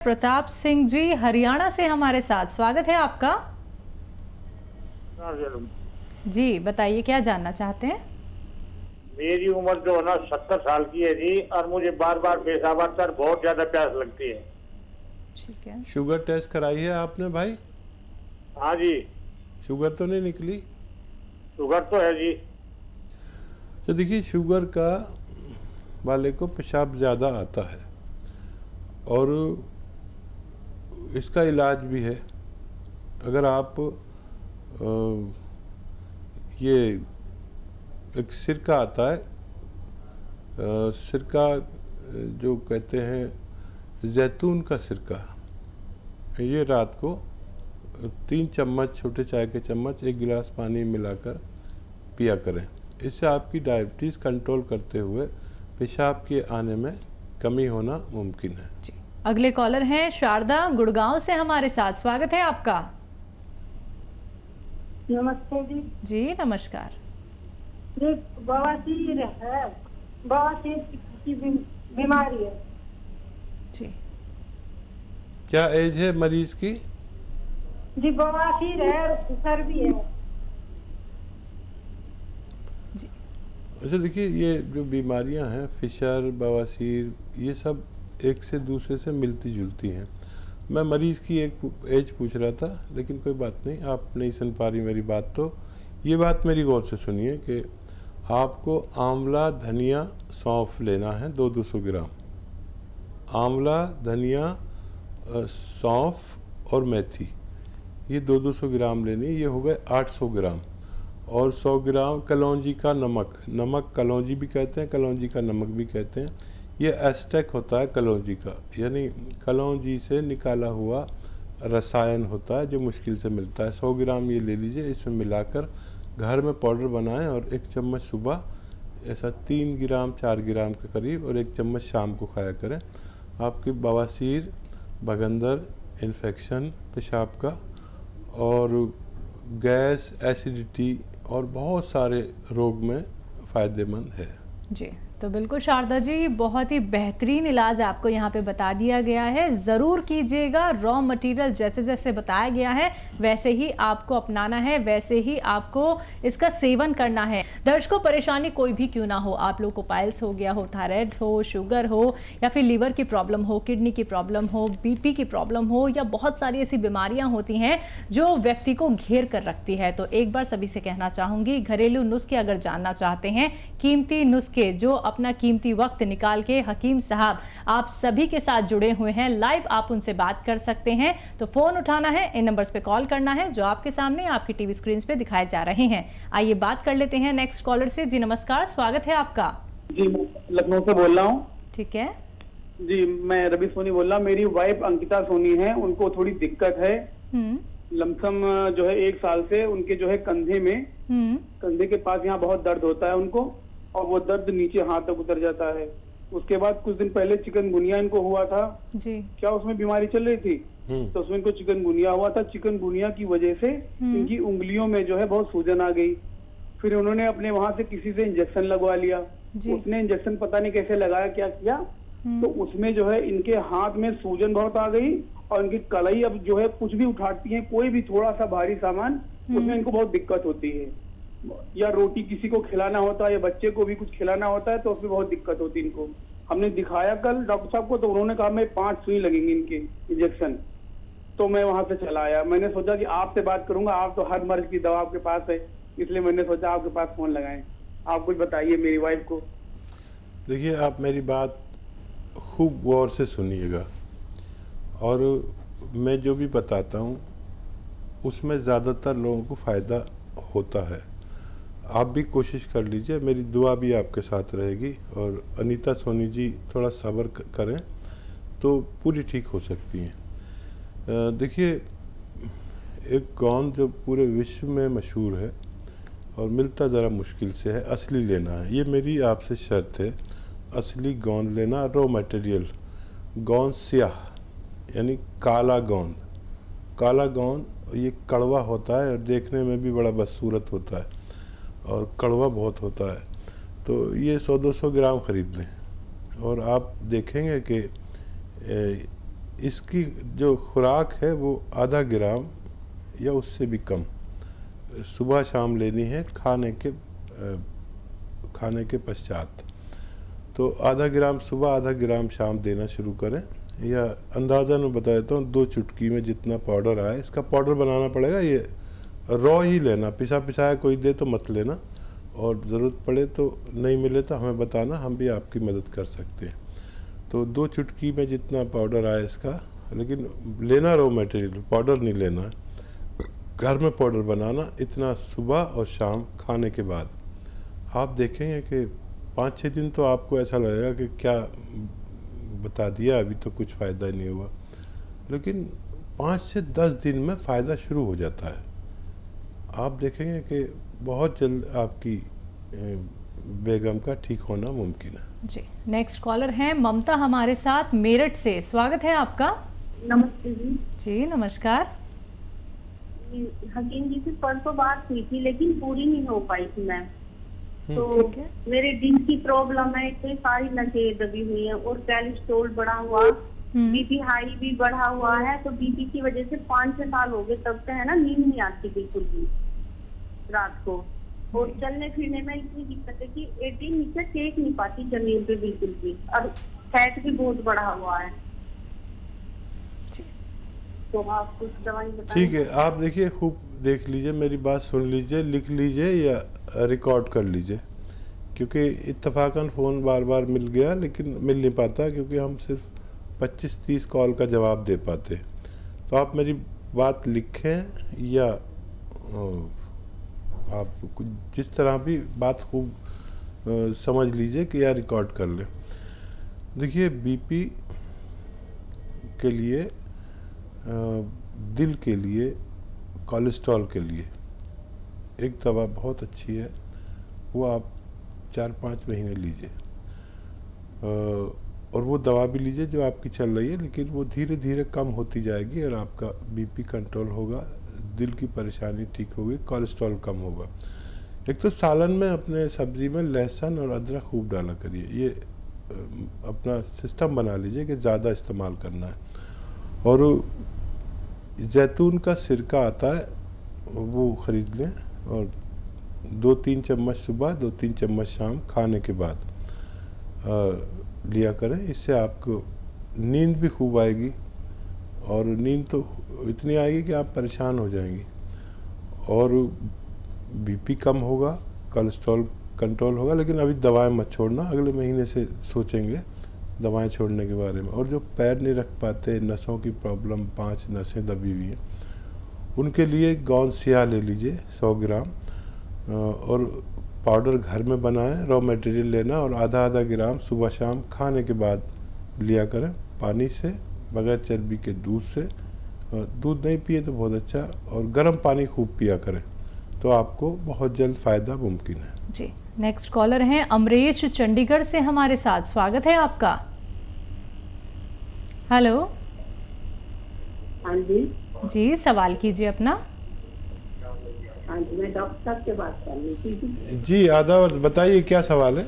प्रताप सिंह जी हरियाणा से हमारे साथ, स्वागत है आपका। जी बताइए, क्या जानना चाहते हैं? मेरी उम्र जो है ना 70 साल की है जी, और मुझे बार बार पेशाब आता है, बहुत ज्यादा प्यास लगती है। ठीक है। शुगर टेस्ट कराई है आपने भाई? हाँ जी। शुगर तो नहीं निकली? शुगर तो है जी। तो देखिए, शुगर का वाले को पेशाब ज़्यादा आता है और इसका इलाज भी है। अगर आप ये एक सिरका आता है, सिरका जो कहते हैं जैतून का सिरका, ये रात को 3 चम्मच, छोटे चाय के चम्मच 1 गिलास पानी मिलाकर पिया करें। इससे आपकी डायबिटीज़ कंट्रोल करते हुए पेशाब के आने में कमी होना मुमकिन है। जी, अगले कॉलर हैं शारदा गुड़गांव से हमारे साथ, स्वागत है आपका। नमस्ते जी। जी नमस्कार। जी बवासीर है, बवासीर की बीमारी है जी। क्या एज है मरीज की? जी बवासीर है और शुगर भी है जी। अच्छा देखिए, ये जो बीमारियां हैं, फिशर, बवासीर, ये सब एक से दूसरे से मिलती जुलती हैं। मैं मरीज की एक एज पूछ रहा था, लेकिन कोई बात नहीं, आप नहीं सुन पा रही मेरी बात। तो ये बात मेरी गौर से सुनिए कि आपको आंवला, धनिया, सौंफ लेना है 200 ग्राम। आंवला, धनिया, सौंफ और मेथी, ये 200 ग्राम लेनी। ये हो गए 800 ग्राम। और 100 ग्राम कलौंजी का नमक, नमक कलौंजी भी कहते हैं, कलौंजी का नमक भी कहते हैं। ये एस्टेक होता है कलौंजी का, यानी कलौंजी से निकाला हुआ रसायन होता है जो मुश्किल से मिलता है। 100 ग्राम ये ले लीजिए, इसमें मिलाकर घर में पाउडर बनाएं और 1 चम्मच सुबह, ऐसा 3 ग्राम 4 ग्राम के करीब, और 1 चम्मच शाम को खाया करें। आपकी बवासीर, बगंदर, इन्फेक्शन पेशाब का, और गैस, एसिडिटी और बहुत सारे रोग में फ़ायदेमंद है। जी तो बिल्कुल शारदा जी, बहुत ही बेहतरीन इलाज आपको यहाँ पे बता दिया गया है। ज़रूर कीजिएगा, रॉ मटेरियल जैसे जैसे बताया गया है वैसे ही आपको अपनाना है, वैसे ही आपको इसका सेवन करना है। दर्शकों, परेशानी कोई भी क्यों ना हो, आप लोग को पाइल्स हो गया हो, थायराइड हो, शुगर हो, या फिर लीवर की प्रॉब्लम हो, किडनी की प्रॉब्लम हो, बीपी की प्रॉब्लम हो, या बहुत सारी ऐसी बीमारियाँ होती हैं जो व्यक्ति को घेर कर रखती है, तो एक बार सभी से कहना चाहूँगी, घरेलू नुस्खे अगर जानना चाहते हैं, कीमती नुस्खे जो अपना कीमती वक्त निकाल के हकीम साहब आप सभी के साथ जुड़े हुए हैं, लाइव आप उनसे बात कर सकते हैं। तो फोन उठाना है, इन नंबर्स पे कॉल करना है जो आपके सामने आपकी टीवी स्क्रीन पे दिखाए जा रहे हैं। आइए बात कर लेते हैं नेक्स्ट कॉलर से। जी नमस्कार, स्वागत है आपका। जी लखनऊ से बोल रहा हूँ। ठीक है जी, मैं रवि सोनी बोल रहा हूँ। मेरी वाइफ अंकिता सोनी है, उनको थोड़ी दिक्कत है। लमसम जो है 1 साल से उनके जो है कंधे में, कंधे के पास यहाँ बहुत दर्द होता है उनको, और वो दर्द नीचे हाथ तक उतर जाता है। उसके बाद कुछ दिन पहले चिकनगुनिया इनको हुआ था जी। क्या उसमें बीमारी चल रही थी, तो उसमें इनको चिकनगुनिया हुआ था। चिकनगुनिया की वजह से इनकी उंगलियों में जो है बहुत सूजन आ गई। फिर उन्होंने अपने वहां से किसी से इंजेक्शन लगवा लिया। उसने इंजेक्शन पता नहीं कैसे लगाया, क्या किया, तो उसमें जो है इनके हाथ में सूजन बहुत आ गई, और इनकी कलाई अब जो है कुछ भी उठाती है, कोई भी थोड़ा सा भारी सामान, उसमें इनको बहुत दिक्कत होती है। या रोटी किसी को खिलाना होता है, या बच्चे को भी कुछ खिलाना होता है, तो उसमें बहुत दिक्कत होती है इनको। हमने दिखाया कल डॉक्टर साहब को, तो उन्होंने कहा मैं 5 सुई लगेंगे इनके इंजेक्शन। तो मैं वहां से चला आया। मैंने सोचा कि आपसे बात करूंगा, आप तो हर मर्ज की दवा आपके पास है, इसलिए मैंने सोचा आपके पास फोन लगाएं। आप कुछ बताइए मेरी वाइफ को। देखिए, आप मेरी बात खूब गौर से सुनिएगा, और मैं जो भी बताता हूँ उसमें ज़्यादातर लोगों को फ़ायदा होता है। आप भी कोशिश कर लीजिए, मेरी दुआ भी आपके साथ रहेगी। और अनीता सोनी जी थोड़ा सब्र करें तो पूरी ठीक हो सकती हैं। देखिए, एक गोंद जो पूरे विश्व में मशहूर है और मिलता ज़रा मुश्किल से है, असली लेना है। ये मेरी आपसे शर्त है, असली गोंद लेना, रॉ मटेरियल। गोंद स्याह यानी काला गोंद, काला गोंद, ये कड़वा होता है और देखने में भी बड़ा बदसूरत होता है और कड़वा बहुत होता है। तो ये 100-200 ग्राम ख़रीद लें, और आप देखेंगे कि इसकी जो खुराक है वो आधा ग्राम या उससे भी कम सुबह शाम लेनी है खाने के पश्चात। तो आधा ग्राम सुबह आधा ग्राम शाम देना शुरू करें, या अंदाज़ा मैं बता देता हूँ 2 चुटकी में जितना पाउडर आए इसका पाउडर बनाना पड़ेगा। ये रॉ ही लेना, पिसाया कोई दे तो मत लेना, और ज़रूरत पड़े तो नहीं मिले तो हमें बताना, हम भी आपकी मदद कर सकते हैं। तो 2 चुटकी में जितना पाउडर आए इसका, लेकिन लेना रॉ मटेरियल, पाउडर नहीं लेना है। घर में पाउडर बनाना, इतना सुबह और शाम खाने के बाद। आप देखेंगे कि 5-6 दिन तो आपको ऐसा लगेगा कि क्या बता दिया, अभी तो कुछ फ़ायदा नहीं हुआ, लेकिन 5 से 10 दिन में फ़ायदा शुरू हो जाता है। आप देखेंगे कि बहुत जल्द आपकी बेगम का ठीक होना मुमकिन है। जी, नेक्स्ट कॉलर हैं ममता हमारे साथ मेरठ से। स्वागत है आपका। नमस्ते जी। जी नमस्कार। हकीम जी से परसों बात हुई थी लेकिन पूरी नहीं हो पाई थी मैम। तो ठीक है। मेरे दिल की प्रॉब्लम है, इतनी सारी नसें दबी हुई हैं और कोलेस्ट्रॉल बढ़ा हुआ, बीपी हाई भी बढ़ा हुआ है। तो बीपी की वजह से 5-6 साल हो गए तब से है ना, नींद नहीं आती बिल्कुल भी रात को, और चलने फिरने में इतनी दिक्कत है कि 18 नीचे टेक नहीं पाती जमीन पे बिल्कुल भी, और फैट भी बहुत बढ़ा हुआ है। तो आप कुछ दवाई बताएं। ठीक है, आप देखिए, खूब देख लीजिए, मेरी बात सुन लीजिए, लिख लीजिए या रिकॉर्ड कर लीजिए, क्योंकि इत्तफाकन फ़ोन बार बार मिल गया लेकिन मिल नहीं पाता, क्योंकि हम सिर्फ 25-30 कॉल का जवाब दे पाते। तो आप मेरी बात लिखें या आप कुछ जिस तरह भी बात खूब समझ लीजिए कि या रिकॉर्ड कर लें। देखिए, बीपी के लिए, दिल के लिए, कोलेस्ट्रॉल के लिए एक दवा बहुत अच्छी है, वो आप 4-5 महीने लीजिए, और वो दवा भी लीजिए जो आपकी चल रही है, लेकिन वो धीरे धीरे कम होती जाएगी और आपका बीपी कंट्रोल होगा, दिल की परेशानी ठीक होगी, कोलेस्ट्रॉल कम होगा। एक तो सालन में अपने सब्ज़ी में लहसुन और अदरक खूब डाला करिए, ये अपना सिस्टम बना लीजिए कि ज़्यादा इस्तेमाल करना है। और जैतून का सिरका आता है वो ख़रीद लें, और 2-3 चम्मच सुबह 2-3 चम्मच शाम खाने के बाद लिया करें। इससे आपको नींद भी खूब आएगी, और नींद तो इतनी आएगी कि आप परेशान हो जाएंगी, और बीपी कम होगा, कोलेस्ट्रॉल कंट्रोल होगा। लेकिन अभी दवाएं मत छोड़ना, अगले महीने से सोचेंगे दवाएं छोड़ने के बारे में। और जो पैर नहीं रख पाते, नसों की प्रॉब्लम, 5 नसें दबी हुई हैं, उनके लिए गौंद सिया ले लीजिए 100 ग्राम, और पाउडर घर में बनाएं, रॉ मटेरियल लेना, और आधा ग्राम सुबह शाम खाने के बाद लिया करें, पानी से, बगैर चर्बी के दूध से। दूध नहीं पिए तो बहुत अच्छा, और गर्म पानी खूब पिया करें, तो आपको बहुत जल्द फ़ायदा मुमकिन है। जी, नेक्स्ट कॉलर हैं अमरीश चंडीगढ़ से हमारे साथ। स्वागत है आपका। हेलो। हाँ जी। जी, सवाल कीजिए अपना। हाँ जी, मैं डॉक्टर साहब से बात कर रही थी। जी, आदाब, बताइए क्या सवाल है।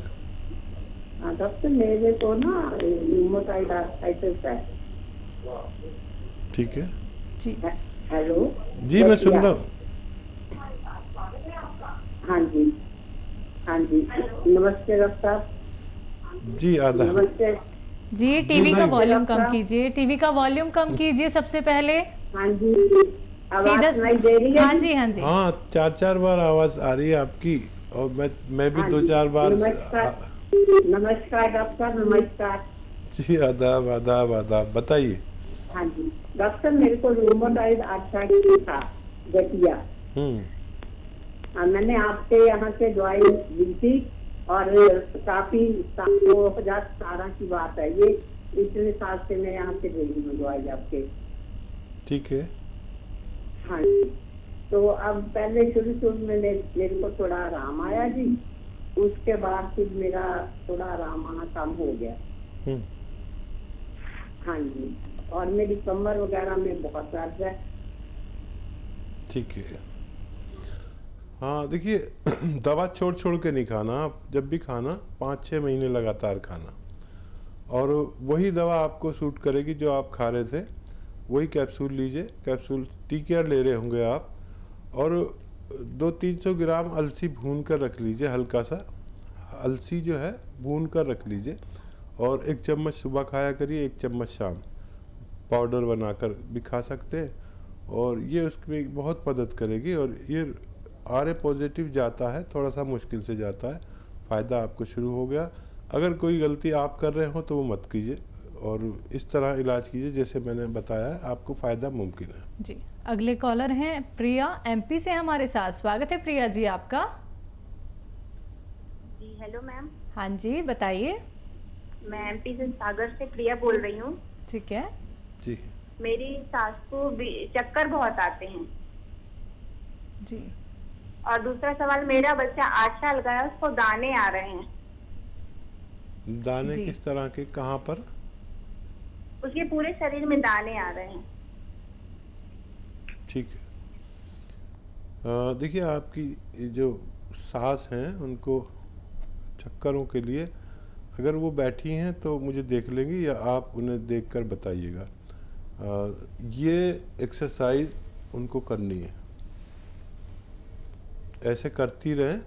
हाँ डॉक्टर, मेरे को ना रूमेटॉइड आर्थराइटिस है। ठीक है जी। हेलो जी, मैं सुन रहा हूँ। हाँ जी, हाँ जी, नमस्ते डॉक्टर साहब। जी, आदाब। नमस्ते जी, टीवी का नहीं। वॉल्यूम कम कीजिए, टीवी का वॉल्यूम कम कीजिए सबसे पहले। हाँ जी, आवाज सुनाई दे रही है? हाँ जी, हाँ जी। हाँ, 4-4 बार आवाज़ आ रही है आपकी, और मैं भी हाँ 2-4 बार। नमस्कार डॉक्टर, नमस्कार जी, आदाब आदाब आदाब, बताइए। हाँ जी डॉक्टर, मेरे को रूमेटॉइड आर्थराइटिस था, गठिया। मैंने आपके यहाँ से दवाई ली थी, और काफी 2017 की बात है ये, इतने साल से मैं यहाँ से ले रही हूँ दवाई आपके। ठीक है। हाँ जी, तो अब पहले शुरू में मेरे को थोड़ा आराम आया जी, उसके बाद फिर मेरा थोड़ा आराम आना कम हो गया। हाँ जी, और मेरी कमर वगैरह में बहुत दर्द है। ठीक है। हाँ, देखिए, दवा छोड़ छोड़ के नहीं खाना, आप जब भी खाना 5-6 महीने लगातार खाना, और वही दवा आपको सूट करेगी जो आप खा रहे थे, वही कैप्सूल लीजिए। कैप्सूल टी-केयर ले रहे होंगे आप, और 200-300 ग्राम अलसी भून कर रख लीजिए। हल्का सा अलसी जो है भून कर रख लीजिए, और 1 चम्मच सुबह खाया करिए, 1 चम्मच शाम। पाउडर बनाकर भी खा सकते हैं, और ये उसमें बहुत मदद करेगी। और ये RA पॉजिटिव जाता है, थोड़ा सा मुश्किल से जाता है, फ़ायदा आपको शुरू हो गया। अगर कोई गलती आप कर रहे हो तो वो मत कीजिए, और इस तरह इलाज कीजिए जैसे मैंने बताया है, आपको फ़ायदा मुमकिन है। जी, अगले कॉलर हैं प्रिया MP से हमारे साथ। स्वागत है प्रिया जी आपका। जी हेलो मैम। हाँ जी, बताइए। मैं MP से सागर से प्रिया बोल रही हूँ। ठीक है जी, मेरी सास को चक्कर बहुत आते हैं। जी। और दूसरा सवाल, मेरा बच्चा 8 साल का है, उसको दाने आ रहे हैं। दाने जी। किस तरह के, कहाँ पर? उसके पूरे शरीर में दाने आ रहे हैं। ठीक है। देखिए, आपकी जो सास हैं उनको चक्करों के लिए अगर वो बैठी हैं तो मुझे देख लेंगी, या आप उन्हें देखकर बताइएगा। ये एक्सरसाइज उनको करनी है, ऐसे करती रहें।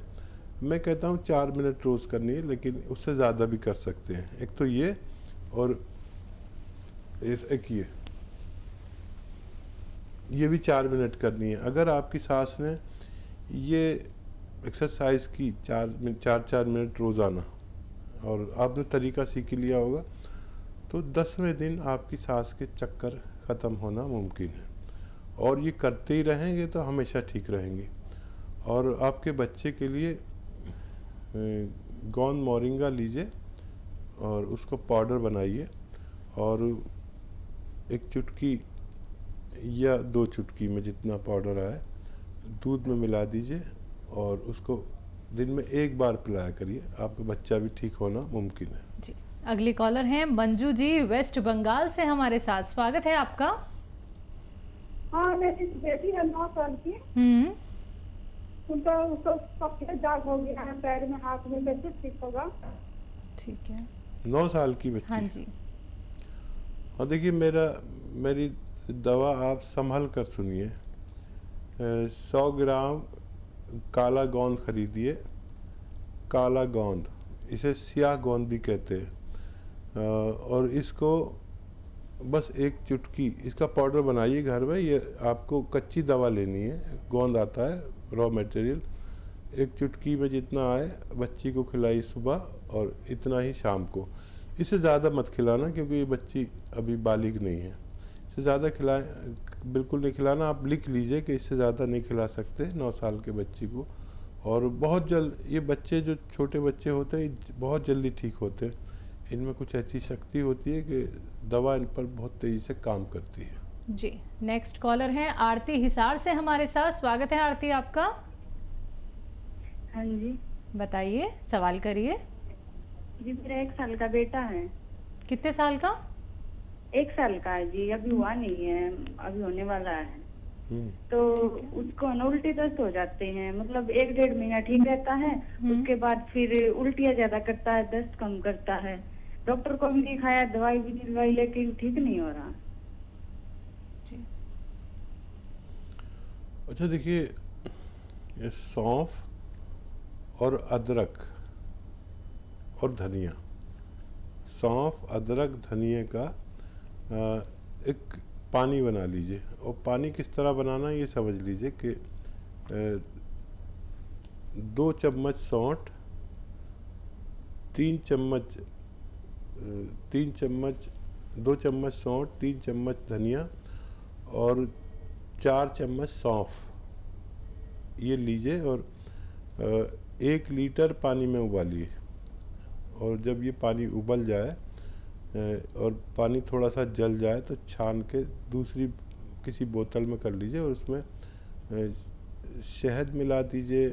मैं कहता हूँ 4 मिनट रोज़ करनी है, लेकिन उससे ज़्यादा भी कर सकते हैं। एक तो ये, और एक ये भी 4 मिनट करनी है। अगर आपकी सास ने ये एक्सरसाइज की 4 मिनट रोज़ाना, और आपने तरीका सीख लिया होगा, तो 10वें दिन आपकी सास के चक्कर ख़त्म होना मुमकिन है। और ये करते ही रहेंगे तो हमेशा ठीक रहेंगे। और आपके बच्चे के लिए गोंद मोरिंगा लीजिए, और उसको पाउडर बनाइए, और 1 चुटकी या 2 चुटकी में जितना पाउडर आए दूध में मिला दीजिए, और उसको दिन में 1 बार पिलाया करिए। आपका बच्चा भी ठीक होना मुमकिन है। जी, अगली कॉलर हैं मंजू जी वेस्ट बंगाल से हमारे साथ। स्वागत है आपका। हाँ, मेरी बेटी है 9 साल की। उनका उसको सफेद दाग हो गया है पैर में, हाथ में, कैसे ठीक होगा? ठीक है। 9 साल की बच्ची। हाँ जी। और देखिए, मेरी दवा आप संभल कर सुनिए। 100 ग्राम काला गोंद खरीदिए। काला गोंद, इसे स्याह गोंद भी कहते हैं। और इसको बस 1 चुटकी इसका पाउडर बनाइए घर में। ये आपको कच्ची दवा लेनी है, गोंद आता है रॉ मटेरियल। 1 चुटकी में जितना आए बच्ची को खिलाई सुबह, और इतना ही शाम को। इससे ज़्यादा मत खिलाना, क्योंकि ये बच्ची अभी बालिग नहीं है। इससे ज़्यादा बिल्कुल नहीं खिलाना। आप लिख लीजिए कि इससे ज़्यादा नहीं खिला सकते 9 साल के बच्ची को। और बहुत जल्द ये बच्चे, जो छोटे बच्चे होते हैं, बहुत जल्दी ठीक होते हैं। इनमें कुछ ऐसी शक्ति होती है कि दवा इन पर बहुत तेज़ी से काम करती है। जी, नेक्स्ट कॉलर हैं आरती हिसार से हमारे साथ। स्वागत है आरती आपका। हाँ जी, बताइए, सवाल करिए। जी मेरा 1 साल का बेटा है। कितने साल का? 1 साल का है जी, अभी हुआ नहीं है, अभी होने वाला है। तो उसको ना उल्टी दस्त हो जाते हैं, मतलब 1-1.5 महीना ठीक रहता है, उसके बाद फिर उल्टियाँ ज्यादा करता है, दस्त कम करता है। डॉक्टर को भी दिखाया, दवाई भी दिलवाई, लेकिन ठीक नहीं हो रहा। जी। अच्छा, देखिए, ये सौंफ और अदरक और धनिया, सौंफ, अदरक, धनिया का एक पानी बना लीजिए। और पानी किस तरह बनाना है ये समझ लीजिए कि 2 चम्मच सौंठ, 2 चम्मच सौंठ, 3 चम्मच धनिया, और 4 चम्मच सौंफ ये लीजिए, और 1 लीटर पानी में उबालिए। और जब ये पानी उबल जाए और पानी थोड़ा सा जल जाए तो छान के दूसरी किसी बोतल में कर लीजिए, और उसमें शहद मिला दीजिए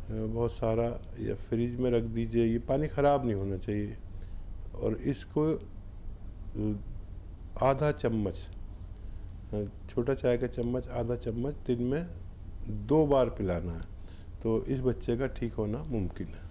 बहुत सारा, या फ्रिज में रख दीजिए। ये पानी ख़राब नहीं होना चाहिए। और इसको आधा चम्मच, छोटा चाय का चम्मच, आधा चम्मच दिन में 2 बार पिलाना है। तो इस बच्चे का ठीक होना मुमकिन है।